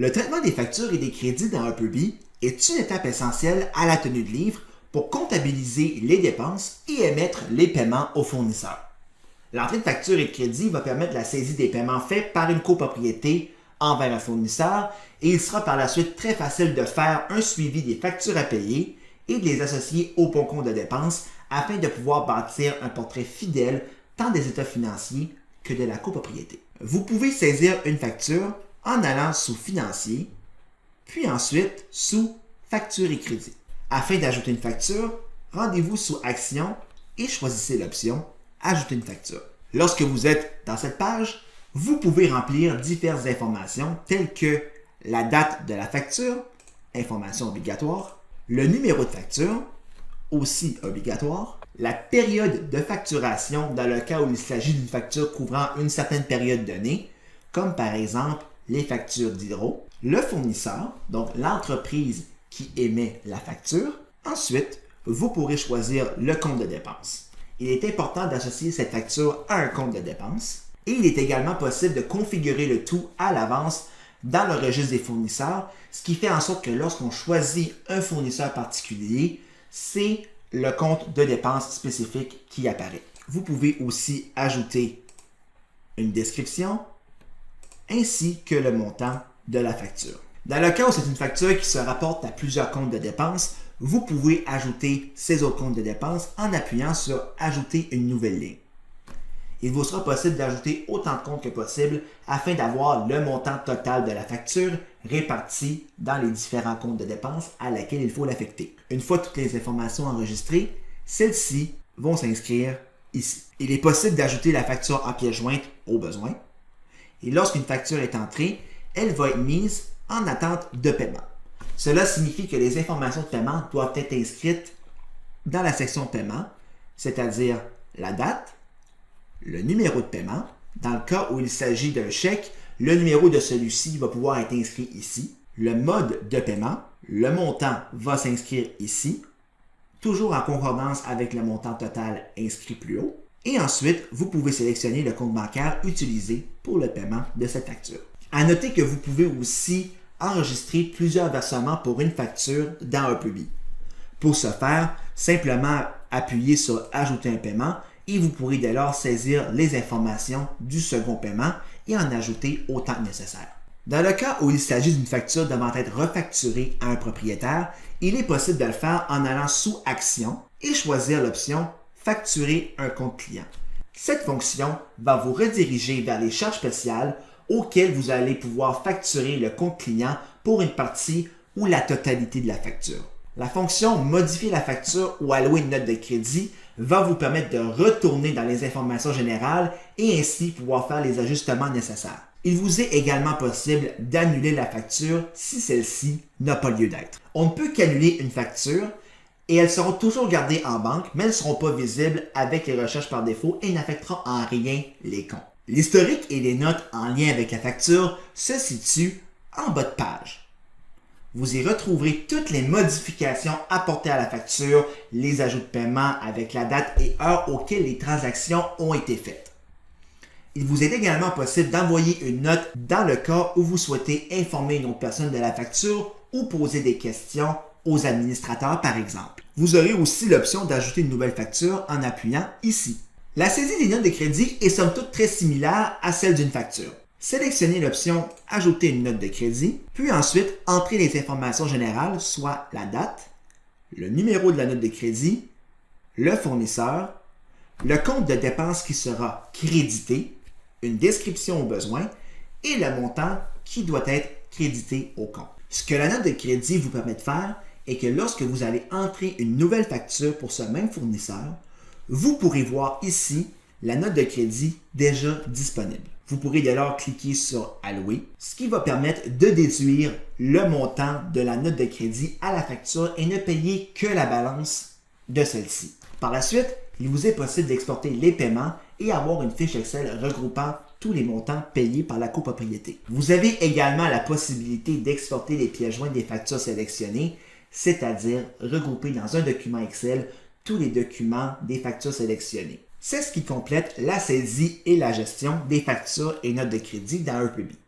Le traitement des factures et des crédits dans Upperby est une étape essentielle à la tenue de livre pour comptabiliser les dépenses et émettre les paiements aux fournisseurs. L'entrée de factures et de crédits va permettre la saisie des paiements faits par une copropriété envers un fournisseur et il sera par la suite très facile de faire un suivi des factures à payer et de les associer au bon compte de dépenses afin de pouvoir bâtir un portrait fidèle tant des états financiers que de la copropriété. Vous pouvez saisir une facture en allant sous Financier, puis ensuite sous Facture et crédit. Afin d'ajouter une facture, rendez-vous sous Action et choisissez l'option Ajouter une facture. Lorsque vous êtes dans cette page, vous pouvez remplir diverses informations telles que la date de la facture, information obligatoire, le numéro de facture, aussi obligatoire, la période de facturation dans le cas où il s'agit d'une facture couvrant une certaine période donnée, comme par exemple les factures d'hydro, le fournisseur, donc l'entreprise qui émet la facture. Ensuite, vous pourrez choisir le compte de dépenses. Il est important d'associer cette facture à un compte de dépenses et il est également possible de configurer le tout à l'avance dans le registre des fournisseurs, ce qui fait en sorte que lorsqu'on choisit un fournisseur particulier, c'est le compte de dépenses spécifique qui apparaît. Vous pouvez aussi ajouter une description ainsi que le montant de la facture. Dans le cas où c'est une facture qui se rapporte à plusieurs comptes de dépenses, vous pouvez ajouter ces autres comptes de dépenses en appuyant sur « Ajouter une nouvelle ligne ». Il vous sera possible d'ajouter autant de comptes que possible afin d'avoir le montant total de la facture réparti dans les différents comptes de dépenses à laquelle il faut l'affecter. Une fois toutes les informations enregistrées, celles-ci vont s'inscrire ici. Il est possible d'ajouter la facture en pièce jointe au besoin. Et lorsqu'une facture est entrée, elle va être mise en attente de paiement. Cela signifie que les informations de paiement doivent être inscrites dans la section paiement, c'est-à-dire la date, le numéro de paiement. Dans le cas où il s'agit d'un chèque, le numéro de celui-ci va pouvoir être inscrit ici. Le mode de paiement, le montant va s'inscrire ici, toujours en concordance avec le montant total inscrit plus haut. Et ensuite, vous pouvez sélectionner le compte bancaire utilisé pour le paiement de cette facture. À noter que vous pouvez aussi enregistrer plusieurs versements pour une facture dans Upperby. Pour ce faire, simplement appuyez sur « Ajouter un paiement » et vous pourrez dès lors saisir les informations du second paiement et en ajouter autant que nécessaire. Dans le cas où il s'agit d'une facture devant être refacturée à un propriétaire, il est possible de le faire en allant sous « Action » et choisir l'option « Facturer un compte client ». Cette fonction va vous rediriger vers les charges spéciales auxquelles vous allez pouvoir facturer le compte client pour une partie ou la totalité de la facture. La fonction « Modifier la facture » ou « Allouer une note de crédit » va vous permettre de retourner dans les informations générales et ainsi pouvoir faire les ajustements nécessaires. Il vous est également possible d'annuler la facture si celle-ci n'a pas lieu d'être. On ne peut qu'annuler une facture et elles seront toujours gardées en banque, mais elles ne seront pas visibles avec les recherches par défaut et n'affecteront en rien les comptes. L'historique et les notes en lien avec la facture se situent en bas de page. Vous y retrouverez toutes les modifications apportées à la facture, les ajouts de paiement avec la date et heure auxquelles les transactions ont été faites. Il vous est également possible d'envoyer une note dans le cas où vous souhaitez informer une autre personne de la facture ou poser des questions aux administrateurs par exemple. Vous aurez aussi l'option d'ajouter une nouvelle facture en appuyant ici. La saisie des notes de crédit est somme toute très similaire à celle d'une facture. Sélectionnez l'option « Ajouter une note de crédit », puis ensuite entrez les informations générales, soit la date, le numéro de la note de crédit, le fournisseur, le compte de dépenses qui sera crédité, une description au besoin et le montant qui doit être crédité au compte. Ce que la note de crédit vous permet de faire est que lorsque vous allez entrer une nouvelle facture pour ce même fournisseur, vous pourrez voir ici la note de crédit déjà disponible. Vous pourrez dès lors cliquer sur « Allouer », ce qui va permettre de déduire le montant de la note de crédit à la facture et ne payer que la balance de celle-ci. Par la suite, il vous est possible d'exporter les paiements et avoir une fiche Excel regroupant tous les montants payés par la copropriété. Vous avez également la possibilité d'exporter les pièces jointes des factures sélectionnées, c'est-à-dire regrouper dans un document Excel tous les documents des factures sélectionnées. C'est ce qui complète la saisie et la gestion des factures et notes de crédit dans Upperby.